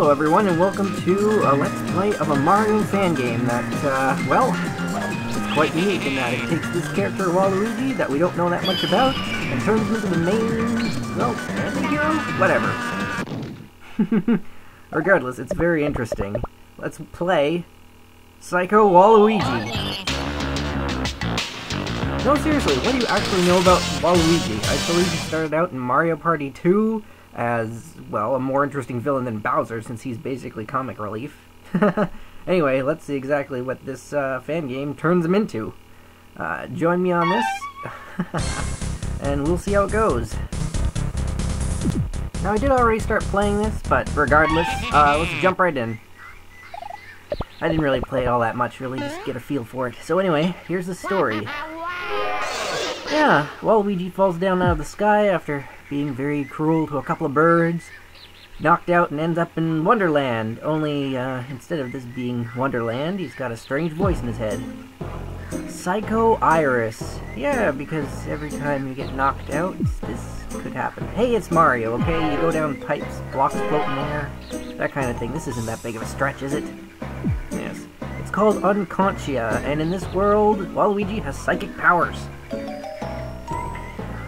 Hello everyone, and welcome to a Let's Play of a Mario fan game that, well, it's quite unique in that it takes this character Waluigi that we don't know that much about, and turns him into the main, well, anti-hero? Whatever. Regardless, it's very interesting. Let's play Psycho Waluigi. No, seriously, what do you actually know about Waluigi? I believe he started out in Mario Party 2 as, well, a more interesting villain than Bowser, since he's basically comic relief. Anyway, let's see exactly what this fan game turns him into. Join me on this, and we'll see how it goes. Now, I did already start playing this, but regardless, let's jump right in. I didn't really play it all that much, really, just get a feel for it. So anyway, here's the story. Yeah, Waluigi falls down out of the sky after being very cruel to a couple of birds, knocked out and ends up in Wonderland, only instead of this being Wonderland, he's got a strange voice in his head. Psycho Iris. Yeah, because every time you get knocked out, this could happen. Hey, it's Mario, okay? You go down pipes, blocks float in the air, that kind of thing. This isn't that big of a stretch, is it? Yes. It's called Unconscia, and in this world, Waluigi has psychic powers.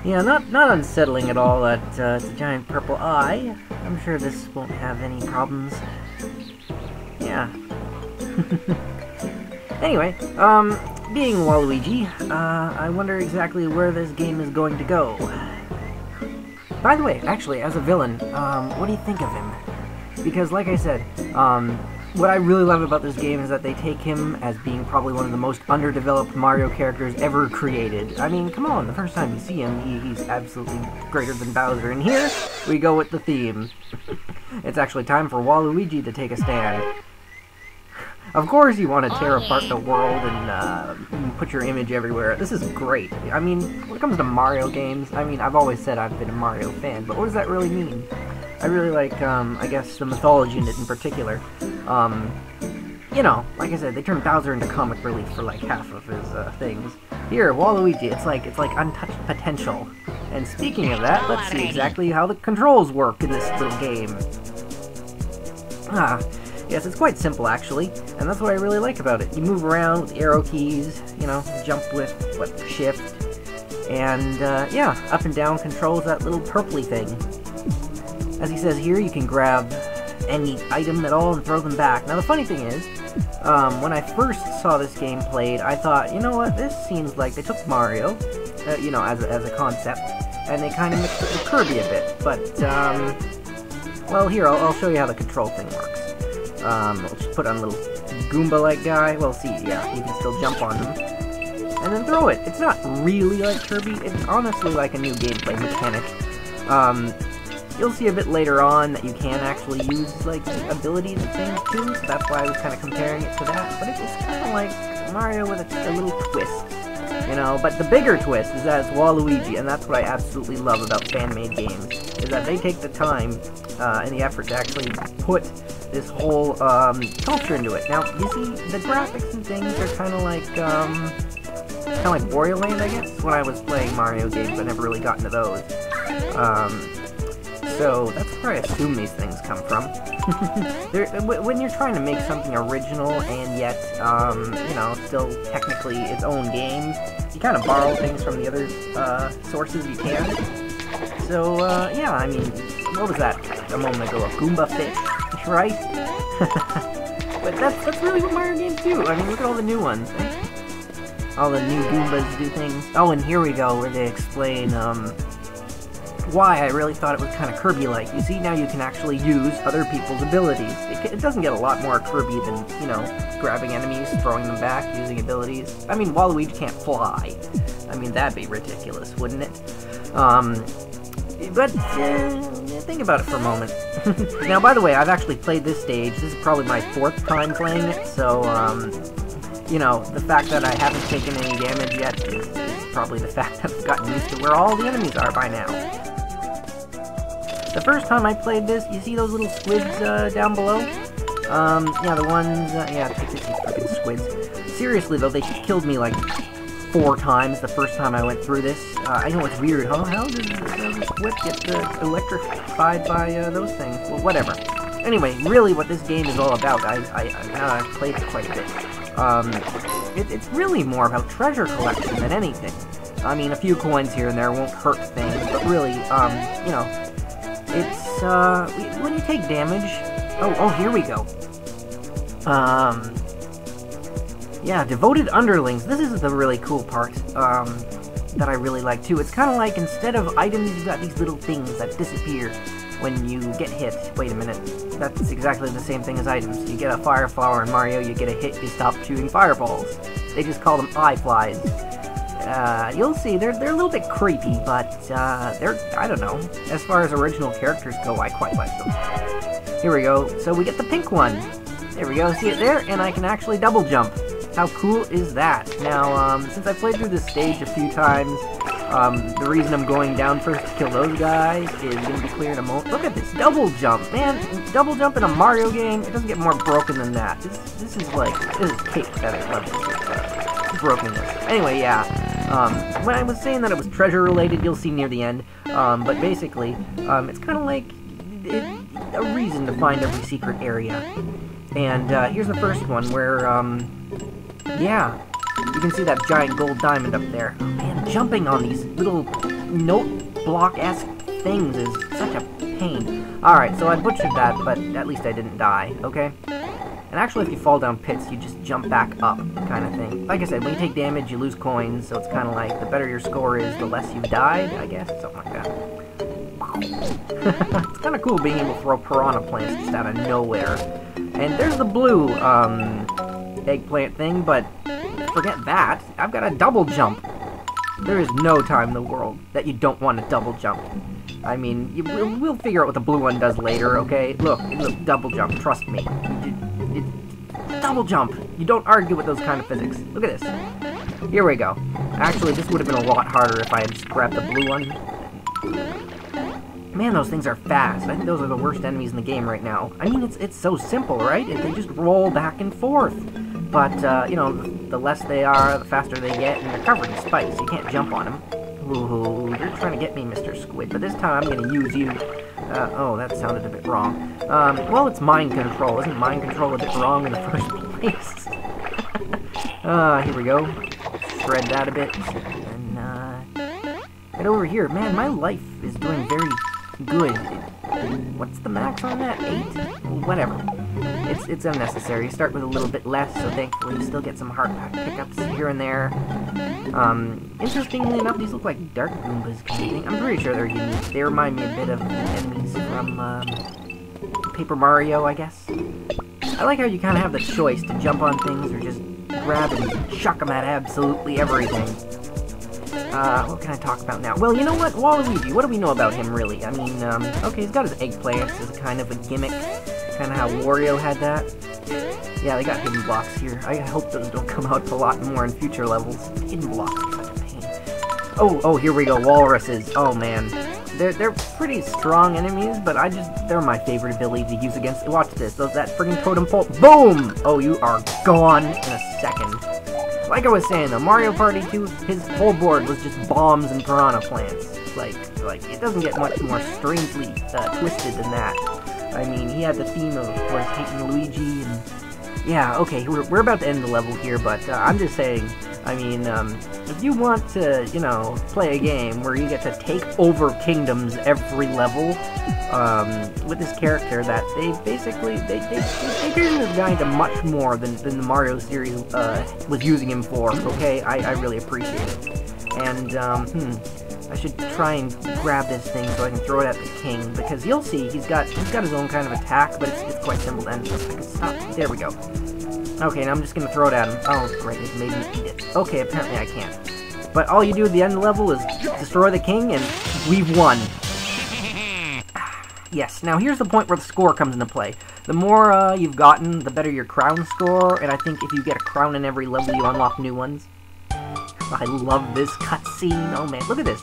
Yeah, not unsettling at all that it's a giant purple eye. I'm sure this won't have any problems. Yeah. Anyway, being Waluigi, I wonder exactly where this game is going to go. By the way, actually, as a villain, what do you think of him? Because, like I said, what I really love about this game is that they take him as being probably one of the most underdeveloped Mario characters ever created. I mean, come on, the first time you see him, he's absolutely greater than Bowser. And here, we go with the theme. It's actually time for Waluigi to take a stand. Of course you want to tear apart the world and put your image everywhere. This is great. I mean, when it comes to Mario games, I mean, I've always said I've been a Mario fan, but what does that really mean? I really like, I guess, the mythology in it in particular. You know, like I said, they turned Bowser into comic relief for like half of his things. Here, Waluigi, it's like untouched potential. And speaking of that, let's see exactly how the controls work in this little game. Yes, it's quite simple actually, and that's what I really like about it. You move around with the arrow keys, you know, jump with, shift, and yeah, up and down controls that little purpley thing. As he says here, you can grab any item at all and throw them back. Now the funny thing is, when I first saw this game played, I thought, you know what, this seems like they took Mario, you know, as a concept, and they kind of mixed it with Kirby a bit. But, well, here, I'll show you how the control thing works. We'll just put on a little Goomba-like guy. Well, see, yeah, you can still jump on them. And then throw it. It's not really like Kirby, it's honestly like a new gameplay mechanic. You'll see a bit later on that you can actually use, like, abilities and things, too, so that's why I was kind of comparing it to that. But it's kind of like Mario with a little twist, you know? But the bigger twist is that it's Waluigi, and that's what I absolutely love about fan-made games, is that they take the time and the effort to actually put this whole culture into it. Now, you see, the graphics and things are kind of like Wario Land, I guess. When I was playing Mario games, I never really got into those. So that's where I assume these things come from. When you're trying to make something original and yet, you know, still technically its own game, you kind of borrow things from the other sources you can. So, yeah, I mean, what was that a moment ago? A Goomba fish, right? But that's really what Mario games do. I mean, look at all the new ones, eh? All the new Goombas do things. Oh, and here we go, where they explain, why I really thought it was kind of Kirby-like. You see, now you can actually use other people's abilities. It doesn't get a lot more Kirby than, you know, grabbing enemies, throwing them back, using abilities. I mean, Waluigi can't fly. I mean, that'd be ridiculous, wouldn't it? But, think about it for a moment. Now, by the way, I've actually played this stage. This is probably my 4th time playing it, so, you know, the fact that I haven't taken any damage yet is probably the fact that I've gotten used to where all the enemies are by now. The first time I played this, you see those little squids down below? Yeah, the ones, yeah, take these fucking squids. Seriously though, they killed me like 4 times the first time I went through this. I know it's weird, huh? How does the squid get electrified by those things? Well, whatever. Anyway, really what this game is all about, I've played it quite a bit. It's really more about treasure collection than anything. I mean, a few coins here and there won't hurt things, but really, you know, it's, when you take damage... Oh, here we go. Yeah, devoted underlings. This is the really cool part, that I really like, too. It's kind of like, instead of items, you've got these little things that disappear when you get hit. Wait a minute. That's exactly the same thing as items. You get a fire flower in Mario, you get a hit, you stop shooting fireballs. They just call them eye flies. You'll see, they're a little bit creepy, but, they're, I don't know. As far as original characters go, I quite like them. Here we go. So we get the pink one. There we go, see it there? And I can actually double jump. How cool is that? Now, since I played through this stage a few times, the reason I'm going down first to kill those guys is going to be clear in a moment. Look at this, double jump, man! Double jump in a Mario game, it doesn't get more broken than that. This is cake edit level brokenness. Anyway, yeah, when I was saying that it was treasure related, you'll see near the end, but basically, it's kind of like a reason to find every secret area. And here's the first one where, yeah, you can see that giant gold diamond up there. Oh man, jumping on these little note block-esque things is such a pain. Alright, so I butchered that, but at least I didn't die, okay? And actually, if you fall down pits, you just jump back up, kind of thing. Like I said, when you take damage, you lose coins, so it's kind of like the better your score is, the less you've died, I guess, something like that. It's kind of cool being able to throw piranha plants just out of nowhere. And there's the blue, eggplant thing, but forget that. I've got a double jump. There is no time in the world that you don't want to double jump. I mean, we'll figure out what the blue one does later, okay? Look, double jump, trust me. Double jump! You don't argue with those kind of physics. Look at this. Here we go. Actually, this would have been a lot harder if I had just grabbed the blue one. Man, those things are fast. I think those are the worst enemies in the game right now. I mean, it's so simple, right? They just roll back and forth. But, you know, the less they are, the faster they get, and they're covered in spikes. You can't jump on them. Ooh, you're trying to get me, Mr. Squid, but this time I'm going to use you. Oh, that sounded a bit wrong. Well, it's mind control. Isn't mind control a bit wrong in the first place? Here we go. Shred that a bit. And, get over here. Man, my life is doing very good. What's the max on that? 8? Whatever. It's unnecessary. You start with a little bit less, so thankfully you still get some heart pickups here and there. Interestingly enough, these look like dark Goombas kind of thing. I'm pretty sure they're unique. They remind me a bit of the enemies from, Paper Mario, I guess. I like how you kind of have the choice to jump on things or just grab and chuck them at absolutely everything. What can I talk about now? Well, you know what? Waluigi, what do we know about him, really? I mean, okay, he's got his eggplants as a kind of a gimmick. Kind of how Wario had that. Yeah, they got hidden blocks here. I hope those don't come out a lot more in future levels. Hidden blocks are such a pain. Oh, here we go, walruses. Oh, man. They're pretty strong enemies, but they're my favorite ability to use against... Watch this, that friggin' totem pole. Boom! Oh, you are gone in a second. Like I was saying, though, Mario Party 2, his whole board was just bombs and piranha plants. Like, it doesn't get much more strangely twisted than that. I mean, he had the theme of course, hating Luigi, and... Yeah, okay, we're about to end the level here, but I'm just saying, I mean, if you want to, you know, play a game where you get to take over kingdoms every level, with this character that they basically, they turned this guy into much more than the Mario series, was using him for, okay? I really appreciate it. And, I should try and grab this thing so I can throw it at the king, because you'll see he's got his own kind of attack, but it's quite simple then. I can stop. There we go. Okay, now I'm just gonna throw it at him. Oh, great, it made me eat it. Okay, apparently I can't. But all you do at the end of the level is destroy the king, and we've won. Yes, now here's the point where the score comes into play. The more you've gotten, the better your crown score, and I think if you get a crown in every level, you unlock new ones. I love this cutscene. Oh man, look at this.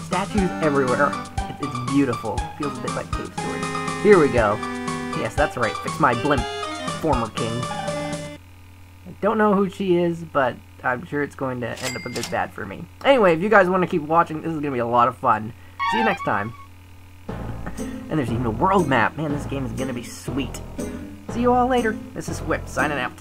Statues everywhere. It's beautiful. Feels a bit like Cave Story. Here we go. Yes, that's right. Fix my blimp, former king. I don't know who she is, but I'm sure it's going to end up a bit bad for me. Anyway, if you guys want to keep watching, this is going to be a lot of fun. See you next time. And there's even a world map. Man, this game is gonna be sweet. See you all later. This is Whip, signing out.